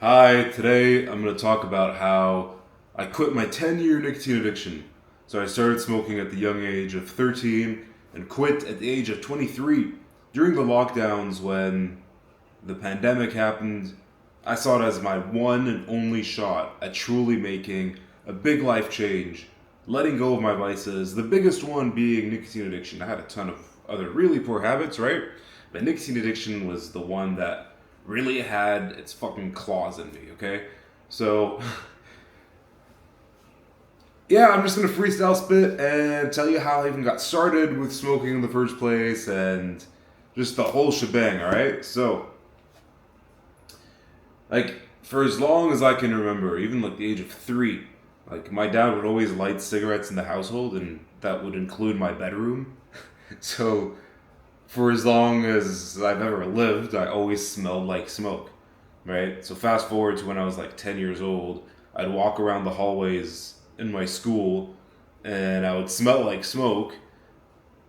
Hi, today I'm going to talk about how I quit my 10-year nicotine addiction. So I started smoking at the young age of 13 and quit at the age of 23. During the lockdowns when the pandemic happened, I saw it as my one and only shot at truly making a big life change, letting go of my vices, the biggest one being nicotine addiction. I had a ton of other really poor habits, right? But nicotine addiction was the one that really had its fucking claws in me, okay? So, yeah, I'm just gonna freestyle spit and tell you how I even got started with smoking in the first place and just the whole shebang, alright? So, like, for as long as I can remember, even like the age of 3, like, my dad would always light cigarettes in the household, and that would include my bedroom. So, for as long as I've ever lived, I always smelled like smoke, right? So fast forward to when I was like 10 years old, I'd walk around the hallways in my school and I would smell like smoke,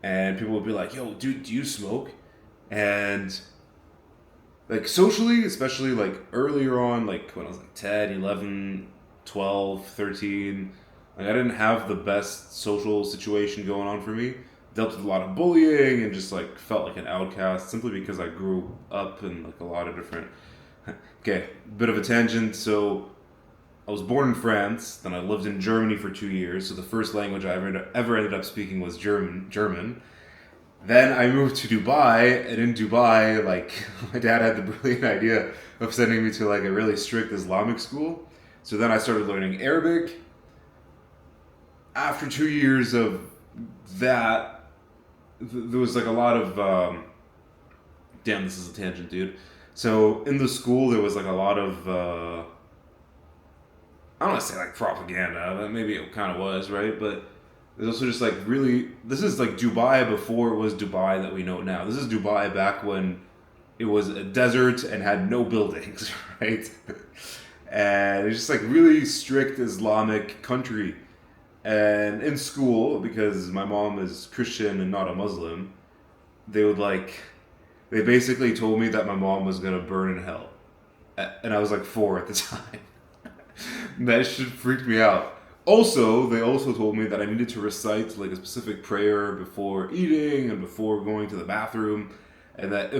and people would be like, "Yo, dude, do you smoke?" And like socially, especially like earlier on, like when I was like 10, 11, 12, 13, like I didn't have the best social situation going on for me. Dealt with a lot of bullying and just like felt like an outcast simply because I grew up in like a lot of different. Okay, bit of a tangent. So I was born in France, then I lived in Germany for 2 years. So the first language I ever ended up speaking was German. Then I moved to Dubai, and in Dubai, like my dad had the brilliant idea of sending me to like a really strict Islamic school. So then I started learning Arabic. After 2 years of that, there was like a lot of damn. This is a tangent, dude. So in the school, there was like a lot of I don't want to say like propaganda, but maybe it kind of was, right? But there's also just like really, this is like Dubai before it was Dubai that we know now. This is Dubai back when it was a desert and had no buildings, right? And it's just like really strict Islamic country. And in school, because my mom is Christian and not a Muslim, they would like, they basically told me that my mom was gonna burn in hell. And I was like 4 at the time. That shit freaked me out. Also, they also told me that I needed to recite like a specific prayer before eating and before going to the bathroom, and that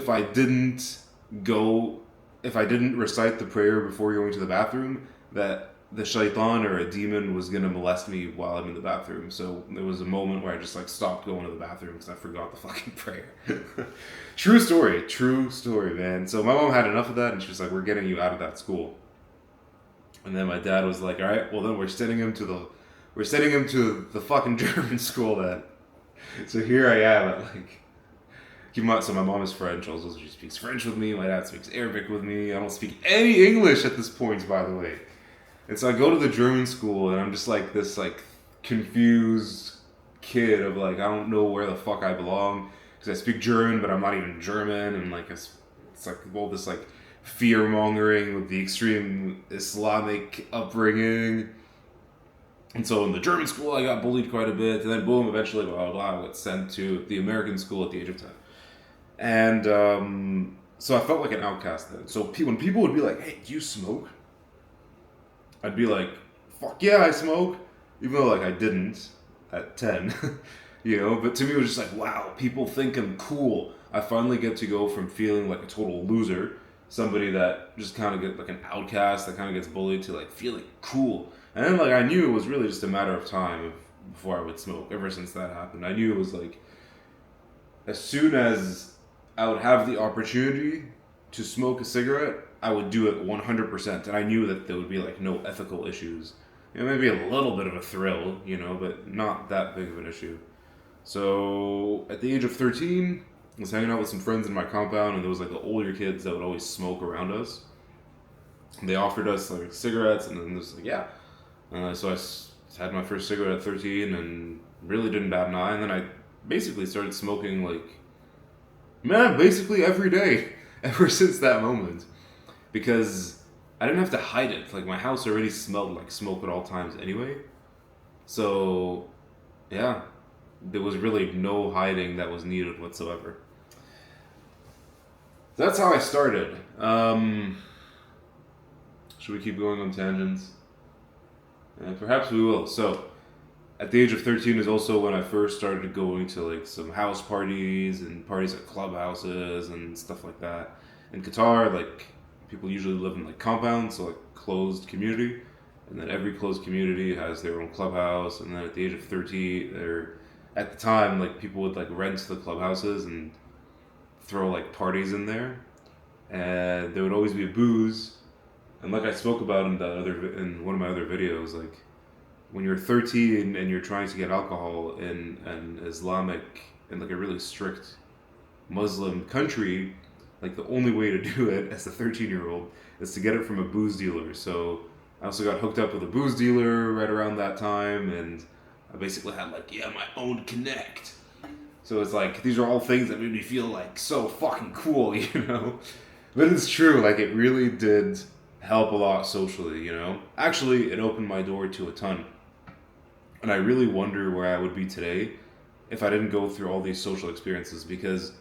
go, if I didn't recite the prayer before going to the bathroom, that the shaitan or a demon was gonna molest me while I'm in the bathroom. So there was a moment where I just like stopped going to the bathroom because I forgot the fucking prayer. True story, man. So my mom had enough of that, and she was like, "We're getting you out of that school." And then my dad was like, "All right, well then we're sending him to the fucking German school then." So here I am at like, so my mom is French. Also, she speaks French with me. My dad speaks Arabic with me. I don't speak any English at this point, by the way. And so I go to the German school, and I'm just like this like confused kid of like I don't know where the fuck I belong because I speak German, but I'm not even German, and like it's like all this like fear mongering with the extreme Islamic upbringing. And so in the German school, I got bullied quite a bit, and then boom, eventually, blah blah blah, I got sent to the American school at the age of 10, and so I felt like an outcast then. So when people would be like, "Hey, do you smoke?" I'd be like, "Fuck yeah, I smoke," even though like I didn't at 10, But to me, it was just like, wow, people think I'm cool. I finally get to go from feeling like a total loser, somebody that just kind of get like an outcast that kind of gets bullied, to like feeling cool. And then like I knew it was really just a matter of time before I would smoke. Ever since that happened, I knew it was like as soon as I would have the opportunity to smoke a cigarette, I would do it 100%. And I knew that there would be like no ethical issues. Maybe a little bit of a thrill, but not that big of an issue. So at the age of 13, I was hanging out with some friends in my compound, and there was like the older kids that would always smoke around us. They offered us like cigarettes, and then this like yeah. So had my first cigarette at 13, and really didn't bat an eye. And then I basically started smoking like basically every day ever since that moment, because I didn't have to hide it. Like my house already smelled like smoke at all times anyway. So yeah, there was really no hiding that was needed whatsoever. That's how I started. Should we keep going on tangents? Perhaps we will. So, at the age of 13 is also when I first started going to like some house parties and parties at clubhouses and stuff like that. In Qatar, like people usually live in like compounds, so like closed community, and then every closed community has their own clubhouse. And then at the age of 13, or at the time, like people would like rent the clubhouses and throw like parties in there, and there would always be booze. And like I spoke about in one of my other videos, like when you're 13 and you're trying to get alcohol in an Islamic and like a really strict Muslim country, like the only way to do it as a 13-year-old is to get it from a booze dealer. So I also got hooked up with a booze dealer right around that time, and I basically had like my own connect. So it's like these are all things that made me feel like so fucking cool, you know. But it's true, like it really did help a lot socially, you know. Actually, it opened my door to a ton. And I really wonder where I would be today if I didn't go through all these social experiences. Because,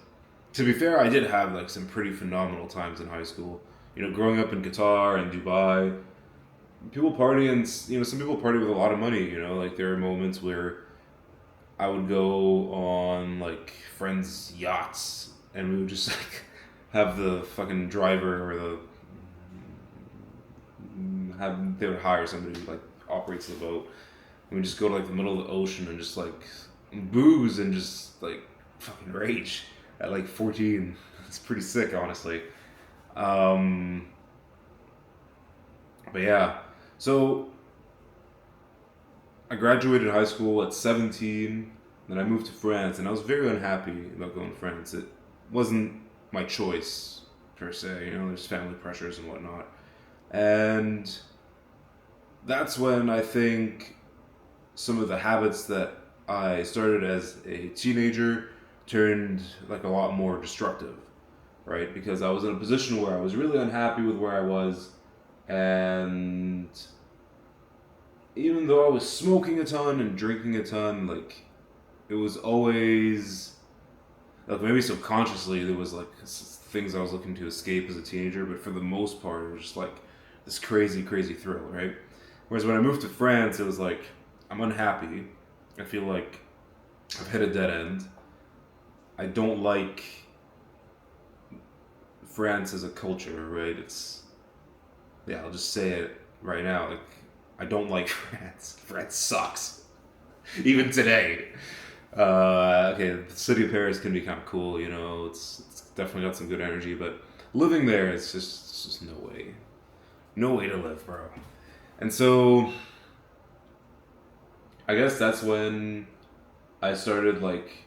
to be fair, I did have like some pretty phenomenal times in high school. You know, growing up in Qatar and Dubai, people party, and some people party with a lot of money. You know, like there are moments where I would go on like friends' yachts, and we would just like have the fucking driver or they would hire somebody who like operates the boat. And we just go to like the middle of the ocean and just like booze and just like fucking rage at like 14. It's pretty sick, honestly. But yeah, so I graduated high school at 17. Then I moved to France, and I was very unhappy about going to France. It wasn't my choice per se. You know, there's family pressures and whatnot, and that's when I think some of the habits that I started as a teenager turned like a lot more destructive, right? Because I was in a position where I was really unhappy with where I was, and even though I was smoking a ton and drinking a ton, like it was always like maybe subconsciously there was like things I was looking to escape as a teenager, but for the most part it was just like this crazy thrill, right? Whereas when I moved to France, it was like I'm unhappy. I feel like I've hit a dead end. I don't like France as a culture, right? I'll just say it right now. Like, I don't like France. France sucks. Even today. Okay, the city of Paris can be kind of cool, you know. It's definitely got some good energy, but living there, it's just no way. No way to live, bro. And so I guess that's when I started like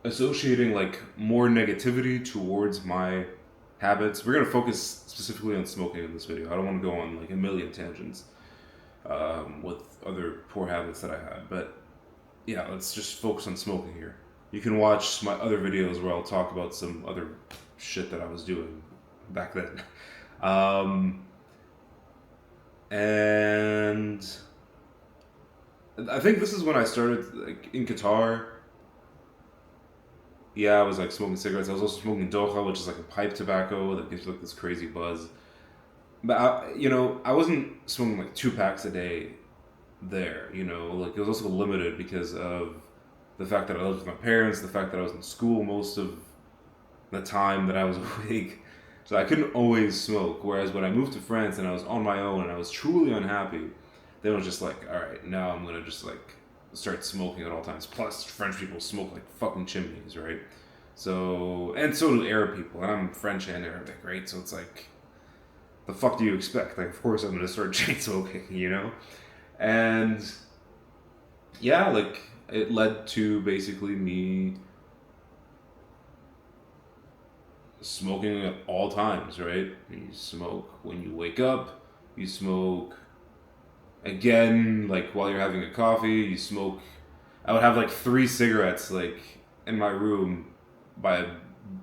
associating like more negativity towards my habits. We're gonna focus specifically on smoking in this video. I don't want to go on like a million tangents with other poor habits that I had, but yeah, let's just focus on smoking here. You can watch my other videos where I'll talk about some other shit that I was doing back then. And I think this is when I started like in Qatar. Yeah, I was like smoking cigarettes. I was also smoking doha, which is like a pipe tobacco that gives you like this crazy buzz. But I wasn't smoking like 2 packs a day there. You know, like it was also limited because of the fact that I lived with my parents, the fact that I was in school most of the time that I was awake. So I couldn't always smoke. Whereas when I moved to France and I was on my own and I was truly unhappy, then I was just like, all right, now I'm gonna just like start smoking at all times. Plus, French people smoke like fucking chimneys, right? So, and so do Arab people, and I'm French and Arabic, right? So it's like, the fuck do you expect? Like, of course I'm gonna start chain smoking, you know? And yeah, like it led to basically me smoking at all times, right? You smoke when you wake up, you smoke again, like while you're having a coffee, you smoke. I would have like 3 cigarettes like in my room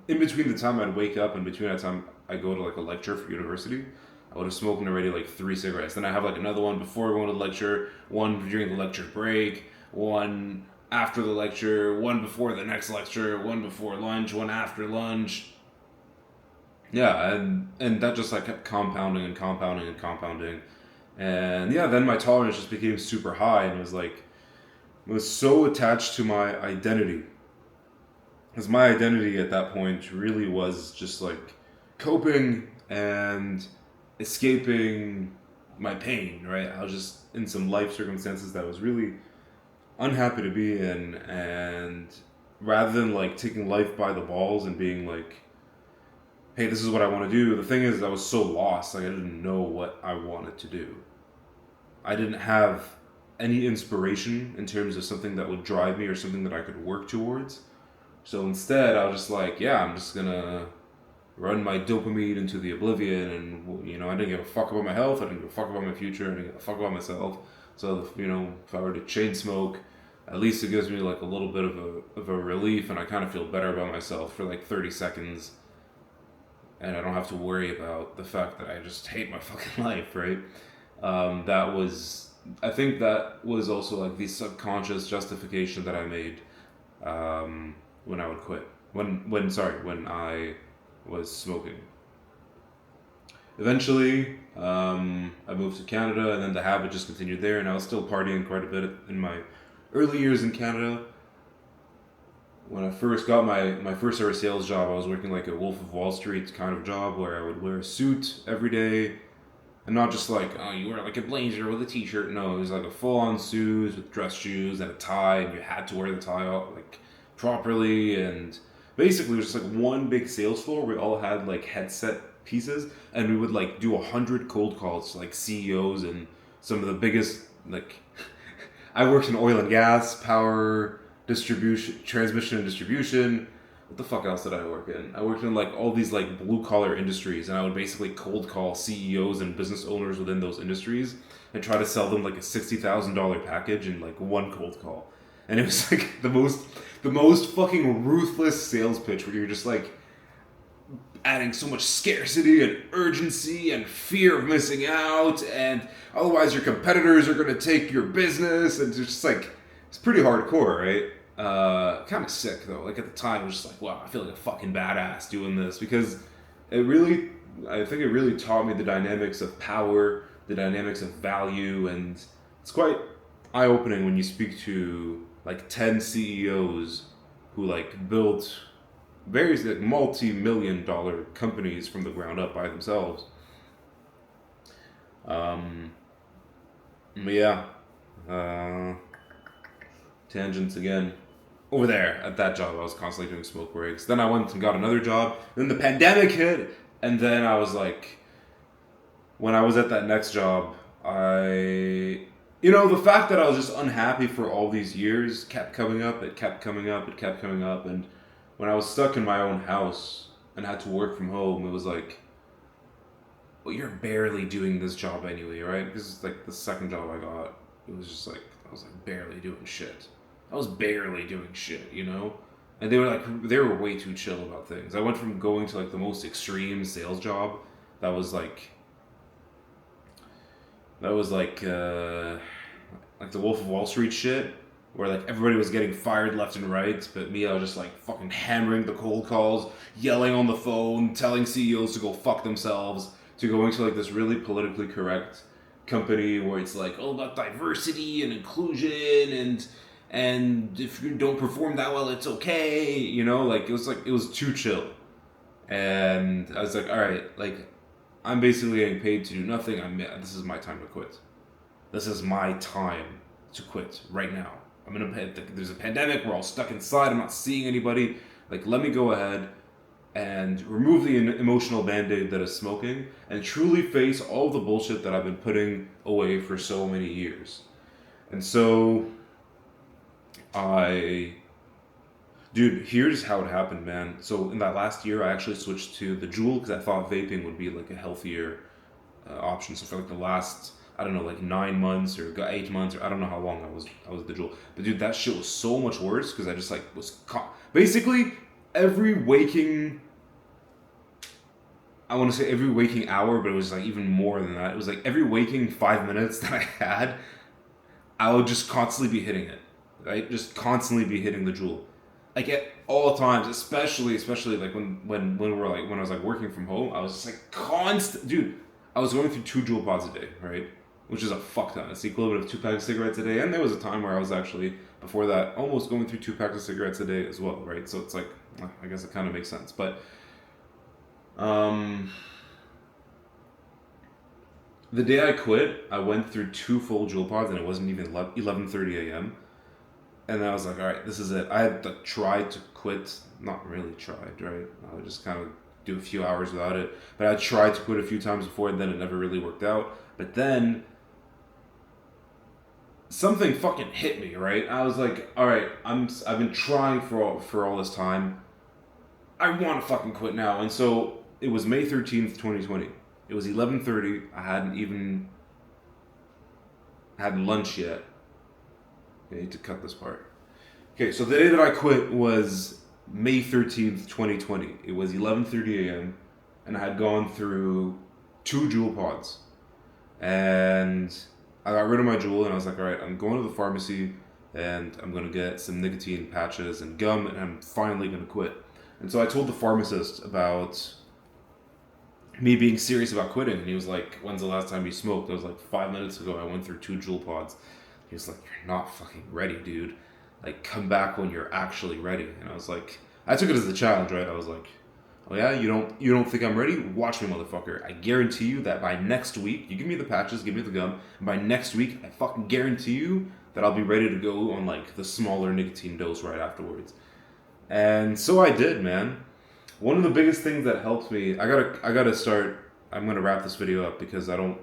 in between the time I'd wake up and between the time I go to like a lecture for university. I would have smoked already like 3 cigarettes. Then I have like another one before going to the lecture, one during the lecture break, one after the lecture, one before the next lecture, one before lunch, one after lunch. Yeah, and that just like kept compounding and compounding and compounding. And yeah, then my tolerance just became super high, and it was so attached to my identity. Because my identity at that point really was just like coping and escaping my pain, right? I was just in some life circumstances that I was really unhappy to be in, and rather than like taking life by the balls and being like, hey, this is what I want to do, the thing is, I was so lost, like I didn't know what I wanted to do. I didn't have any inspiration in terms of something that would drive me or something that I could work towards. So instead, I was just like, yeah, I'm just gonna run my dopamine into the oblivion, and I didn't give a fuck about my health. I didn't give a fuck about my future. I didn't give a fuck about myself. So if I were to chain smoke, at least it gives me like a little bit of a relief, and I kind of feel better about myself for like 30 seconds, and I don't have to worry about the fact that I just hate my fucking life, right? That was, I think that was also like the subconscious justification that I made when I would quit. When I was smoking. Eventually, I moved to Canada, and then the habit just continued there, and I was still partying quite a bit in my early years in Canada. When I first got my first ever sales job, I was working like a Wolf of Wall Street kind of job where I would wear a suit every day, and not just like, oh, you wear like a blazer with a t-shirt. No, it was like a full-on suit with dress shoes and a tie, and you had to wear the tie like properly. And basically, it was just like one big sales floor. We all had like headset pieces, and we would like do 100 cold calls to like CEOs and some of the biggest like. I worked in oil and gas, power distribution, transmission and distribution. What the fuck else did I work in? I worked in like all these like blue collar industries, and I would basically cold call CEOs and business owners within those industries and try to sell them like a $60,000 package in like one cold call. And it was like the most fucking ruthless sales pitch where you're just like adding so much scarcity and urgency and fear of missing out, and otherwise your competitors are going to take your business, and it's just like, it's pretty hardcore, right? Kind of sick though. Like at the time, I was just like, wow, I feel like a fucking badass doing this, because it really, I think it really taught me the dynamics of power, the dynamics of value, and it's quite eye opening when you speak to like 10 CEOs who like built various like multi-million-dollar companies from the ground up by themselves. Um, but yeah, uh, tangents again. Over there at that job, I was constantly doing smoke breaks. Then I went and got another job. Then the pandemic hit, and then I was like, when I was at that next job, the fact that I was just unhappy for all these years kept coming up. It kept coming up. It kept coming up, and when I was stuck in my own house and had to work from home, it was like, well, you're barely doing this job anyway, right? Because it's like the second job I got, it was just like, I was like barely doing shit. I was barely doing shit. And they were way too chill about things. I went from going to like the most extreme sales job that was like, that was like the Wolf of Wall Street shit, where like everybody was getting fired left and right, but me, I was just like fucking hammering the cold calls, yelling on the phone, telling CEOs to go fuck themselves, to going to like this really politically correct company where it's like all about diversity and inclusion, and if you don't perform that well, it's okay. Like it was too chill, and I was like, all right, like I'm basically getting paid to do nothing. This is my time to quit. This is my time to quit right now. There's a pandemic. We're all stuck inside. I'm not seeing anybody. Like, let me go ahead and remove the emotional band-aid that is smoking and truly face all the bullshit that I've been putting away for so many years. And so, dude, here's how it happened, man. So in that last year, I actually switched to the Juul because I thought vaping would be like a healthier option. So for like the last, I don't know, like 9 months or 8 months, or I don't know how long I was at the Juul. But dude, that shit was so much worse because I just like basically every waking, I want to say every waking hour, but it was like even more than that. It was like every waking 5 minutes that I had, I would just constantly be hitting it, right? Just constantly be hitting the Juul. like at all times, especially like when we were like when I was like working from home, I was just like constant, dude. I was going through 2 Juul pods a day, right? Which is a fuck ton. It's the equivalent of 2 packs of cigarettes a day. And there was a time where I was actually before that almost going through 2 packs of cigarettes a day as well, right? So it's like I guess it kind of makes sense, but um. The day I quit, I went through 2 full Juul pods, and it wasn't even 11:30 a.m. And I was like, all right, this is it. I had to try to quit. Not really tried, right? I would just kind of do a few hours without it. But I tried to quit a few times before, and then it never really worked out. But then something fucking hit me, right? I was like, all right, I've been trying for all this time. I want to fucking quit now. And so it was May 13th, 2020. It was 11:30. I hadn't even had lunch yet. I need to cut this part. Okay, so the day that I quit was May 13th, 2020. It was 11:30 a.m. and I had gone through 2 Juul pods. And I got rid of my Juul and I was like, all right, I'm going to the pharmacy and I'm going to get some nicotine patches and gum and I'm finally going to quit. And so I told the pharmacist about me being serious about quitting, and he was like, when's the last time you smoked? I was like, 5 minutes ago I went through 2 Juul pods. He was like, you're not fucking ready, dude. Like, come back when you're actually ready. And I was like, I took it as a challenge, right? I was like, oh yeah, you don't think I'm ready? Watch me, motherfucker. I guarantee you that by next week, you give me the patches, give me the gum, and by next week, I fucking guarantee you that I'll be ready to go on like the smaller nicotine dose right afterwards. And so I did, man. One of the biggest things that helped me, I gotta start. I'm gonna wrap this video up because I don't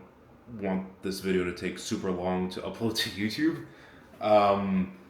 want this video to take super long to upload to YouTube.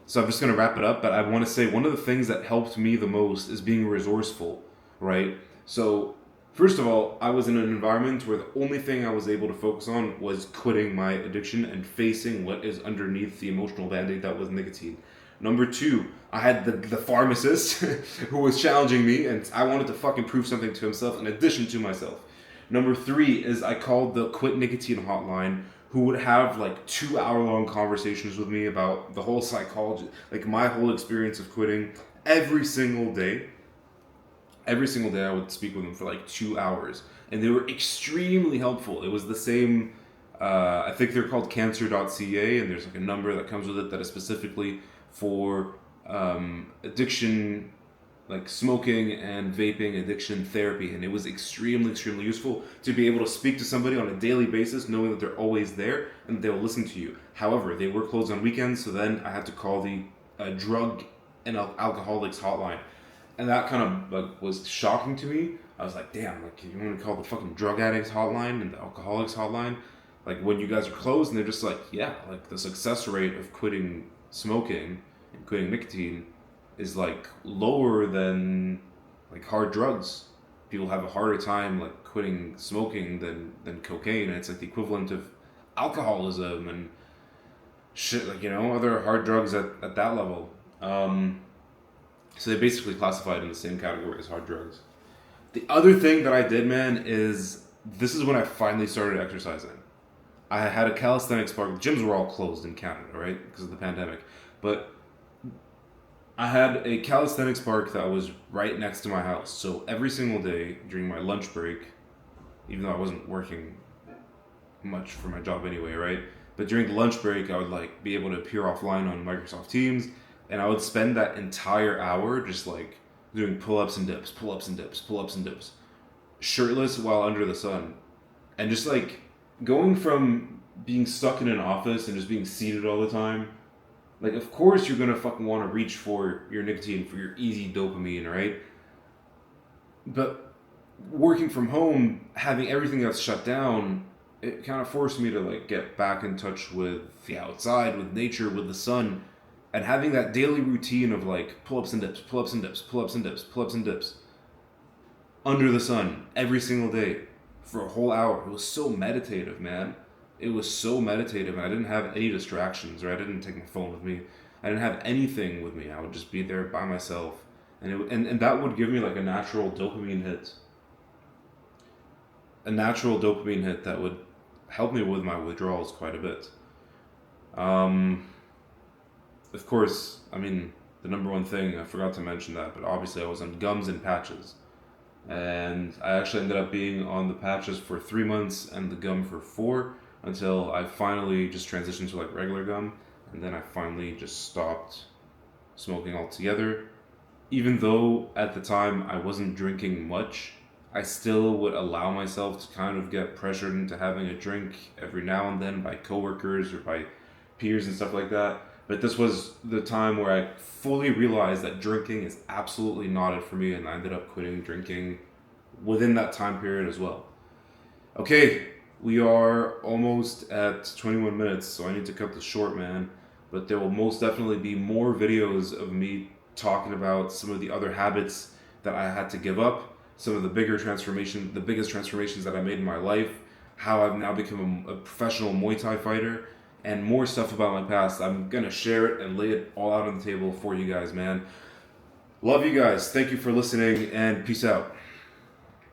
So I'm just gonna wrap it up. But I want to say one of the things that helped me the most is being resourceful, right? So first of all, I was in an environment where the only thing I was able to focus on was quitting my addiction and facing what is underneath the emotional band-aid that was nicotine. Number 2, I had the pharmacist who was challenging me, and I wanted to fucking prove something to himself in addition to myself. Number 3 is I called the Quit Nicotine hotline, who would have like 2-hour-long conversations with me about the whole psychology, like my whole experience of quitting every single day. Every single day I would speak with them for like 2 hours, and they were extremely helpful. It was the same, I think they're called cancer.ca, and there's like a number that comes with it that is specifically for addiction, like smoking and vaping addiction therapy. And it was extremely useful to be able to speak to somebody on a daily basis, knowing that they're always there and they'll listen to you. However, they were closed on weekends, so then I had to call the drug and alcoholics hotline. And that kind of like was shocking to me. I was like, damn, like you want to call the fucking drug addicts hotline and the alcoholics hotline? Like when you guys are closed? And they're just like, yeah, like the success rate of quitting smoking and quitting nicotine is like lower than like hard drugs. People have a harder time like quitting smoking than cocaine, and it's like the equivalent of alcoholism and shit, like, you know, other hard drugs at that level. So they basically classified in the same category as hard drugs. The other thing that I did, man, is this is when I finally started exercising. I had a calisthenics park. Gyms were all closed in Canada, right, because of the pandemic. But I had a calisthenics park that was right next to my house. So every single day during my lunch break, even though I wasn't working much for my job anyway, right? But during the lunch break, I would like be able to appear offline on Microsoft Teams, and I would spend that entire hour just like doing pull-ups and dips, pull-ups and dips, pull-ups and dips, shirtless while under the sun, and just like going from being stuck in an office and just being seated all the time. Like, of course you're gonna fucking want to reach for your nicotine, for your easy dopamine, right? But working from home, having everything that's shut down, it kind of forced me to like get back in touch with the outside, with nature, with the sun, and having that daily routine of like pull-ups and dips, pull-ups and dips, pull-ups and dips, pull-ups and dips, under the sun every single day for a whole hour. It was so meditative, man. It was so meditative, and I didn't have any distractions, right? I didn't take my phone with me. I didn't have anything with me. I would just be there by myself, and that would give me like a natural dopamine hit. A natural dopamine hit that would help me with my withdrawals quite a bit. Of course, I mean, the number one thing. I forgot to mention that, but obviously I was on gums and patches. And I actually ended up being on the patches for 3 months and the gum for 4 until I finally just transitioned to like regular gum. And then I finally just stopped smoking altogether. Even though at the time I wasn't drinking much, I still would allow myself to kind of get pressured into having a drink every now and then by coworkers or by peers and stuff like that. But this was the time where I fully realized that drinking is absolutely not it for me, and I ended up quitting drinking within that time period as well. Okay, we are almost at 21 minutes, so I need to cut this short, man. But there will most definitely be more videos of me talking about some of the other habits that I had to give up, some of the biggest transformations that I made in my life, how I've now become a professional Muay Thai fighter, and more stuff about my past. I'm gonna share it and lay it all out on the table for you guys, man. Love you guys. Thank you for listening, and peace out.